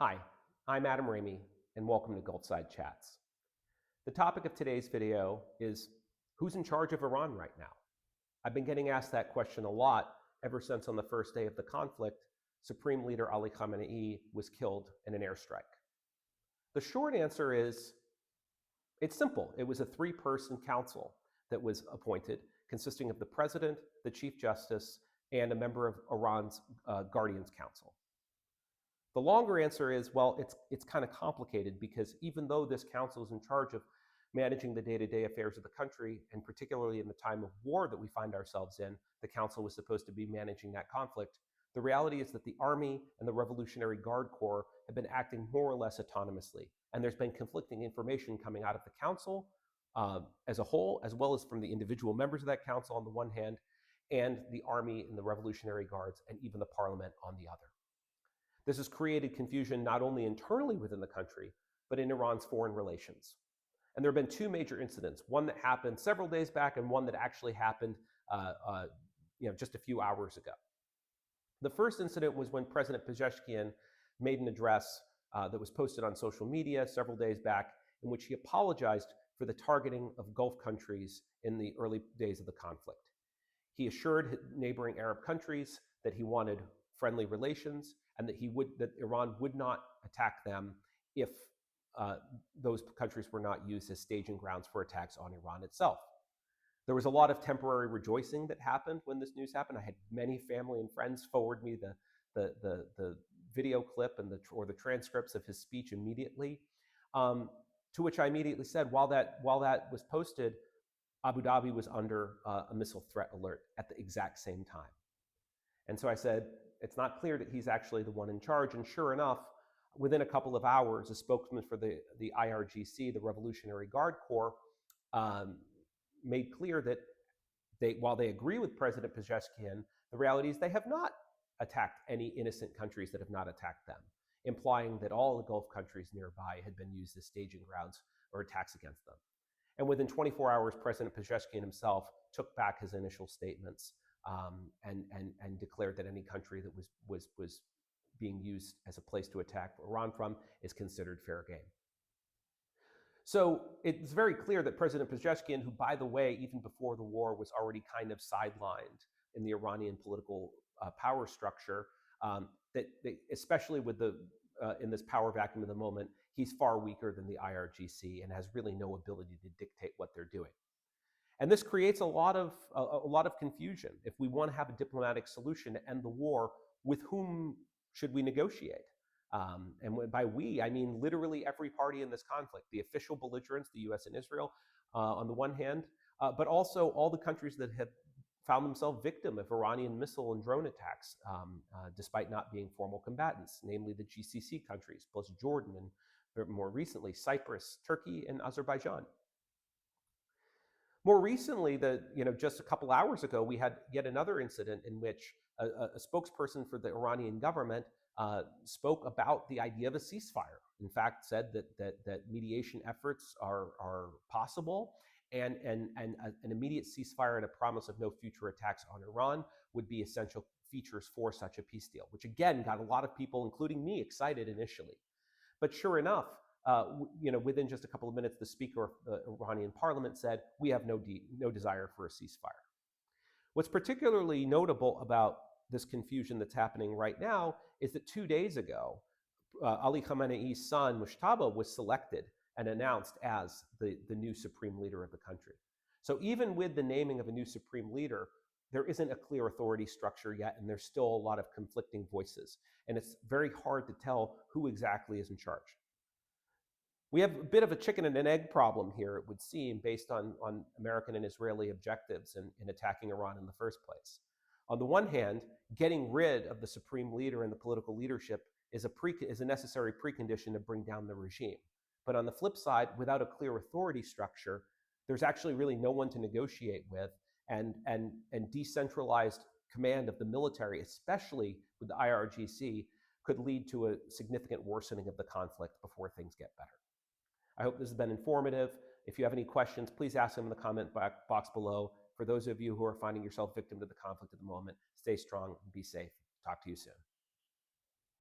Hi, I'm Adam Ramey, and welcome to GulfSideChats. The topic of today's video is who's in charge of Iran right now? I've been getting asked that question a lot ever since on the first day of the conflict, Supreme Leader Ali Khamenei was killed in an airstrike. The short answer is it's simple. It was a three-person council that was appointed, consisting of the president, the chief justice, and a member of Iran's Guardians Council. The longer answer is, well, it's kind of complicated because even though this council is in charge of managing the day-to-day affairs of the country, and particularly in the time of war that we find ourselves in, the council was supposed to be managing that conflict. The reality is that the army and the Revolutionary Guard Corps have been acting more or less autonomously, and there's been conflicting information coming out of the council as a whole, as well as from the individual members of that council on the one hand, and the army and the Revolutionary Guards, and even the parliament on the other. This has created confusion not only internally within the country, but in Iran's foreign relations. And there have been two major incidents, one that happened several days back and one that actually happened just a few hours ago. The first incident was when President Pezeshkian made an address that was posted on social media several days back in which he apologized for the targeting of Gulf countries in the early days of the conflict. He assured neighboring Arab countries that he wanted friendly relations and that Iran would not attack them if those countries were not used as staging grounds for attacks on Iran itself. There was a lot of temporary rejoicing that happened when this news happened. I had many family and friends forward me the video clip and the transcripts of his speech immediately, to which I immediately said, while that was posted, Abu Dhabi was under a missile threat alert at the exact same time. And so I said, it's not clear that he's actually the one in charge. And sure enough, within a couple of hours, a spokesman for the IRGC, the Revolutionary Guard Corps, made clear that while they agree with President Pezeshkian, the reality is they have not attacked any innocent countries that have not attacked them, implying that all the Gulf countries nearby had been used as staging grounds or attacks against them. And within 24 hours, President Pezeshkian himself took back his initial statements and declared that any country that was being used as a place to attack Iran from is considered fair game. So it's very clear that President Pezeshkian, who, by the way, even before the war was already kind of sidelined in the Iranian political power structure, especially with in this power vacuum of the moment, he's far weaker than the IRGC and has really no ability to dictate what they're doing. And this creates a lot of confusion. If we want to have a diplomatic solution to end the war, with whom should we negotiate? And by we, I mean literally every party in this conflict, the official belligerents, the US and Israel, on the one hand, but also all the countries that have found themselves victim of Iranian missile and drone attacks, despite not being formal combatants, namely the GCC countries, plus Jordan, and more recently, Cyprus, Turkey, and Azerbaijan. More recently, just a couple hours ago, we had yet another incident in which a spokesperson for the Iranian government spoke about the idea of a ceasefire. In fact, said that mediation efforts are possible, and an immediate ceasefire and a promise of no future attacks on Iran would be essential features for such a peace deal, which again got a lot of people, including me, excited initially. But sure enough, within just a couple of minutes, the Speaker of the Iranian parliament said, we have no desire for a ceasefire. What's particularly notable about this confusion that's happening right now is that 2 days ago, Ali Khamenei's son, Mushtaba, was selected and announced as the new supreme leader of the country. So even with the naming of a new supreme leader, there isn't a clear authority structure yet, and there's still a lot of conflicting voices. And it's very hard to tell who exactly is in charge. We have a bit of a chicken and an egg problem here, it would seem, based on American and Israeli objectives in attacking Iran in the first place. On the one hand, getting rid of the supreme leader and the political leadership is a necessary precondition to bring down the regime. But on the flip side, without a clear authority structure, there's actually really no one to negotiate with, and decentralized command of the military, especially with the IRGC, could lead to a significant worsening of the conflict before things get better. I hope this has been informative. If you have any questions, please ask them in the comment box below. For those of you who are finding yourself victim to the conflict at the moment, stay strong and be safe. Talk to you soon.